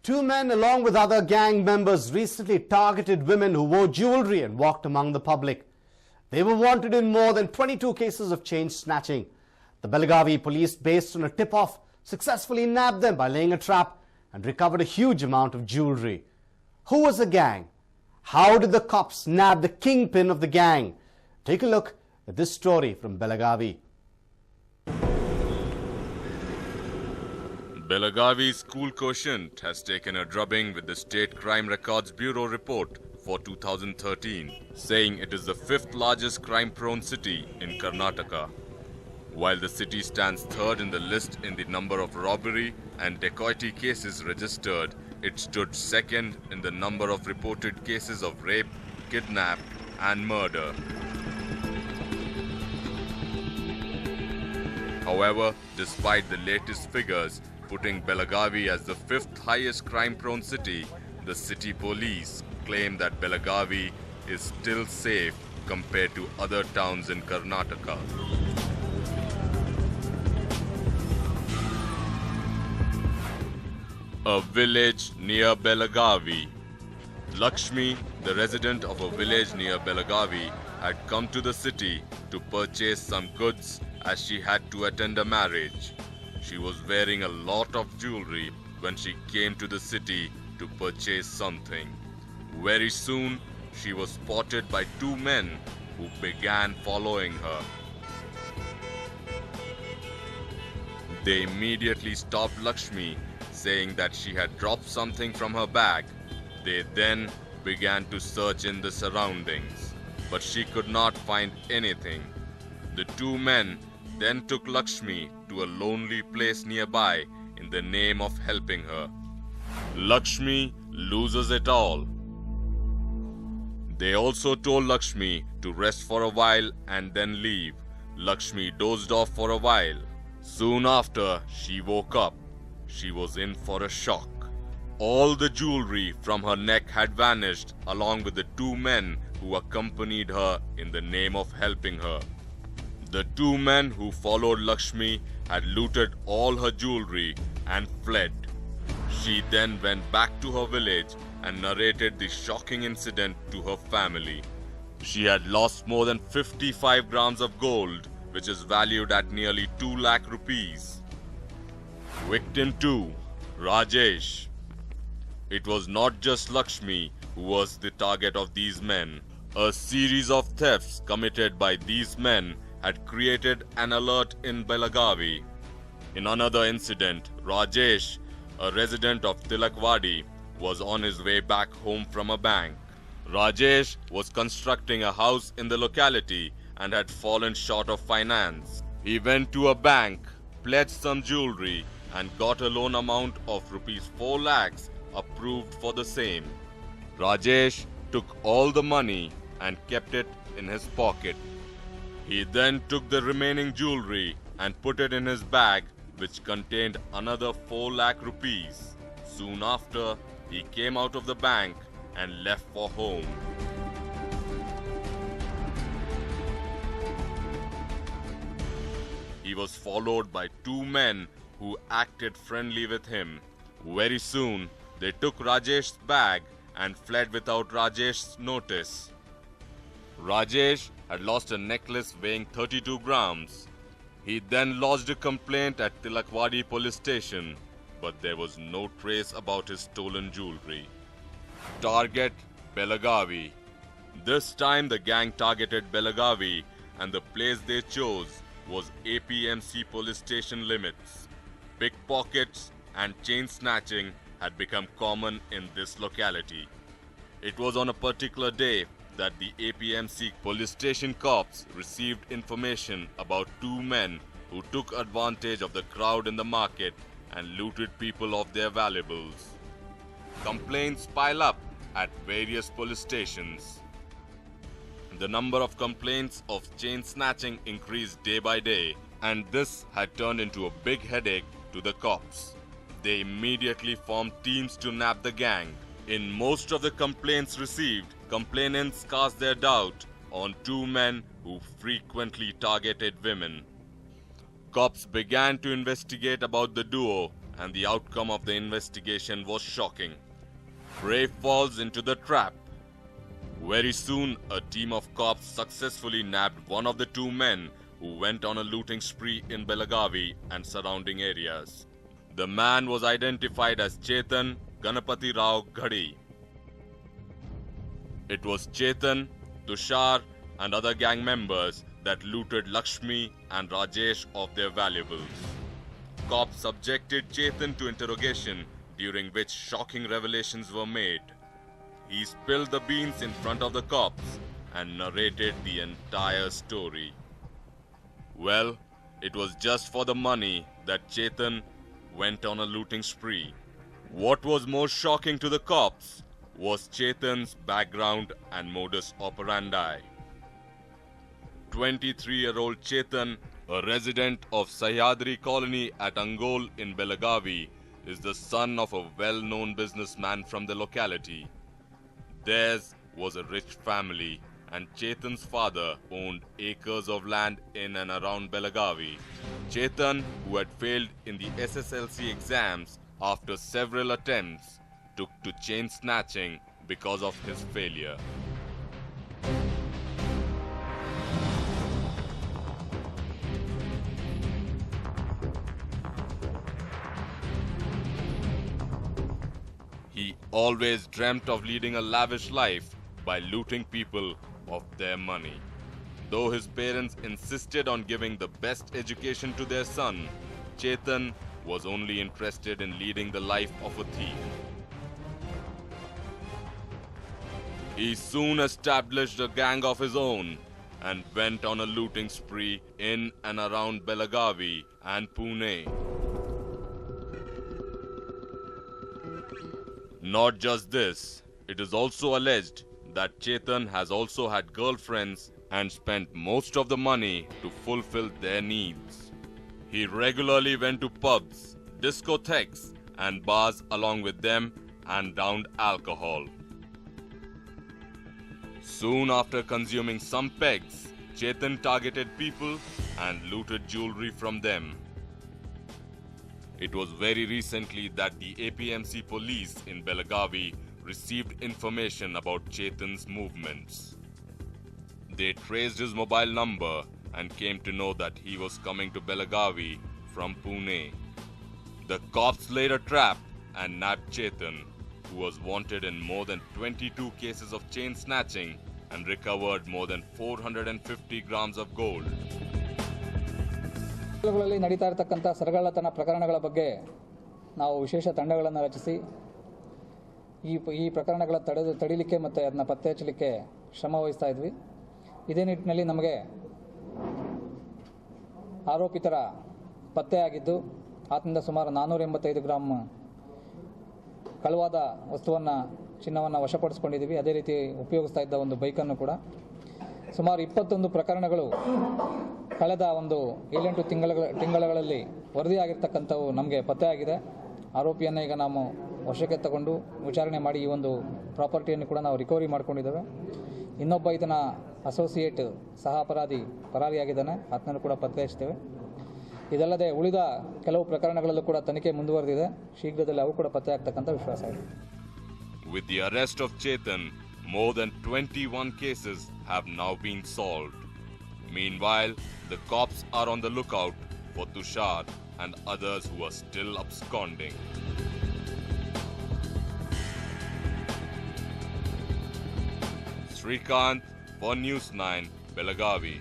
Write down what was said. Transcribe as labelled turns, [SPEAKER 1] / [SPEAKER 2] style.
[SPEAKER 1] Two men, along with other gang members, recently targeted women who wore jewelry and walked among the public. They were wanted in more than 22 cases of chain snatching. The Belagavi police, based on a tip-off, successfully nabbed them by laying a trap and recovered a huge amount of jewelry. Who was the gang? How did the cops nab the kingpin of the gang? Take a look at this story from Belagavi.
[SPEAKER 2] Belagavi's school quotient has taken a drubbing with the State Crime Records Bureau report for 2013, saying it is the fifth largest crime-prone city in Karnataka. While the city stands third in the list in the number of robbery and dacoity cases registered, it stood second in the number of reported cases of rape, kidnap, and murder. However, despite the latest figures putting Belagavi as the fifth highest crime-prone city, the city police claim that Belagavi is still safe compared to other towns in Karnataka. A village near Belagavi. Lakshmi, the resident of a village near Belagavi, had come to the city to purchase some goods as she had to attend a marriage. She was wearing a lot of jewelry when she came to the city to purchase something. Very soon, she was spotted by two men who began following her. They immediately stopped Lakshmi, saying that she had dropped something from her bag. They then began to search in the surroundings, but she could not find anything. The two men then took Lakshmi to a lonely place nearby in the name of helping her. Lakshmi loses it all. They also told Lakshmi to rest for a while and then leave. Lakshmi dozed off for a while. Soon after, she woke up. She was in for a shock. All the jewelry from her neck had vanished, along with the two men who accompanied her in the name of helping her. The two men who followed Lakshmi had looted all her jewelry and fled. She then went back to her village and narrated the shocking incident to her family. She had lost more than 55 grams of gold, which is valued at nearly 2 lakh rupees. Victim 2, Rajesh. It was not just Lakshmi who was the target of these men. A series of thefts committed by these men had created an alert in Belagavi. In another incident, Rajesh, a resident of Tilakwadi, was on his way back home from a bank. Rajesh was constructing a house in the locality and had fallen short of finance. He went to a bank, pledged some jewelry, and got a loan amount of rupees 4 lakhs approved for the same. Rajesh took all the money and kept it in his pocket. He then took the remaining jewelry and put it in his bag, which contained another 4 lakh rupees. Soon after, he came out of the bank and left for home. He was followed by two men who acted friendly with him. Very soon, they took Rajesh's bag and fled without Rajesh's notice. Rajesh had lost a necklace weighing 32 grams. He then lodged a complaint at Tilakwadi police station, but there was no trace about his stolen jewelry. Target Belagavi. This time the gang targeted Belagavi, and the place they chose was APMC police station limits. Pickpockets and chain snatching had become common in this locality. It was on a particular day that the APMC police station cops received information about two men who took advantage of the crowd in the market and looted people of their valuables. Complaints pile up at various police stations. The number of complaints of chain snatching increased day by day, and this had turned into a big headache to the cops. They immediately formed teams to nab the gang. In most of the complaints received, complainants cast their doubt on two men who frequently targeted women. Cops began to investigate about the duo and the outcome of the investigation was shocking. Prey falls into the trap. Very soon, a team of cops successfully nabbed one of the two men who went on a looting spree in Belagavi and surrounding areas. The man was identified as Chetan Ganapati Rao Ghadi. It was Chetan, Tushar and other gang members that looted Lakshmi and Rajesh of their valuables. Cops subjected Chetan to interrogation, during which shocking revelations were made. He spilled the beans in front of the cops and narrated the entire story. Well, it was just for the money that Chetan went on a looting spree. What was more shocking to the cops was Chetan's background and modus operandi. 23-year-old Chetan, a resident of Sahyadri colony at Angol in Belagavi, is the son of a well-known businessman from the locality. Theirs was a rich family, and Chetan's father owned acres of land in and around Belagavi. Chetan, who had failed in the SSLC exams after several attempts, took to chain snatching because of his failure. He always dreamt of leading a lavish life by looting people of their money. Though his parents insisted on giving the best education to their son, Chetan was only interested in leading the life of a thief. He soon established a gang of his own and went on a looting spree in and around Belagavi and Pune. Not just this, it is also alleged that Chetan has also had girlfriends and spent most of the money to fulfill their needs. He regularly went to pubs, discotheques and bars along with them and downed alcohol. Soon after consuming some pegs, Chetan targeted people and looted jewelry from them. It was very recently that the APMC police in Belagavi received information about Chetan's movements. They traced his mobile number and came to know that he was coming to Belagavi from Pune. The cops laid a trap and nabbed Chetan, who was wanted in more than 22 cases of chain snatching and recovered more than 450 grams of gold.
[SPEAKER 3] ಗಳಲ್ಲಿ ನಡೀತಾ ಇರತಕ್ಕಂಥ ಸರಗಳ್ಳತನ ಪ್ರಕರಣಗಳ ಬಗ್ಗೆ ನಾವು ವಿಶೇಷ ತಂಡಗಳನ್ನು ರಚಿಸಿ ಈ ಪ್ರಕರಣಗಳ ತಡಿಲಿಕ್ಕೆ ಮತ್ತು ಅದನ್ನ ಪತ್ತೆ ಹಚ್ಚಲಿಕ್ಕೆ ಶ್ರಮ ವಹಿಸ್ತಾ ಇದ್ವಿ. ಇದೇ ನಿಟ್ಟಿನಲ್ಲಿ ನಮಗೆ ಆರೋಪಿತರ ಪತ್ತೆಯಾಗಿದ್ದು ಆತನಿಂದ ಸುಮಾರು 485 ಗ್ರಾಂ ಕಳವಾದ ಚಿನ್ನವನ್ನು ವಶಪಡಿಸಿಕೊಂಡಿದ್ದೀವಿ. ಅದೇ ರೀತಿ ಉಪಯೋಗಿಸ್ತಾ ಇದ್ದ ಒಂದು ಬೈಕನ್ನು ಕೂಡ. ಸುಮಾರು 21 ಪ್ರಕರಣಗಳು ಕಳೆದ ಒಂದು 7-8 ತಿಂಗಳಲ್ಲಿ ವರದಿಯಾಗಿರ್ತಕ್ಕಂಥವು ನಮಗೆ ಪತ್ತೆಯಾಗಿದೆ. ಆರೋಪಿಯನ್ನು ಈಗ ನಾವು ವಶಕ್ಕೆ ತಗೊಂಡು ವಿಚಾರಣೆ ಮಾಡಿ ಈ ಒಂದು ಪ್ರಾಪರ್ಟಿಯನ್ನು ಕೂಡ ನಾವು ರಿಕವರಿ ಮಾಡ್ಕೊಂಡಿದ್ದೇವೆ. ಇನ್ನೊಬ್ಬ ಇದನ್ನ ಅಸೋಸಿಯೇಟ್ ಸಹ ಅಪರಾಧಿ ಪರಾರಿಯಾಗಿದ್ದಾನೆ, ಆತನನ್ನು ಕೂಡ ಪತ್ತೆ ಹಚ್ತೇವೆ. ಇದಲ್ಲದೆ ಉಳಿದ ಕೆಲವು ಪ್ರಕರಣಗಳಲ್ಲೂ ಕೂಡ ತನಿಖೆ ಮುಂದುವರೆದಿದೆ. ಶೀಘ್ರದಲ್ಲಿ ಅವು ಕೂಡ ಪತ್ತೆ ಆಗ್ತಕ್ಕಂಥ ವಿಶ್ವಾಸ ಇದೆ.
[SPEAKER 2] With the arrest of Chetan, more than 21 cases have now been solved. Meanwhile, the cops are on the lookout for Tushar and others who are still absconding. Srikanth for News9, Belagavi.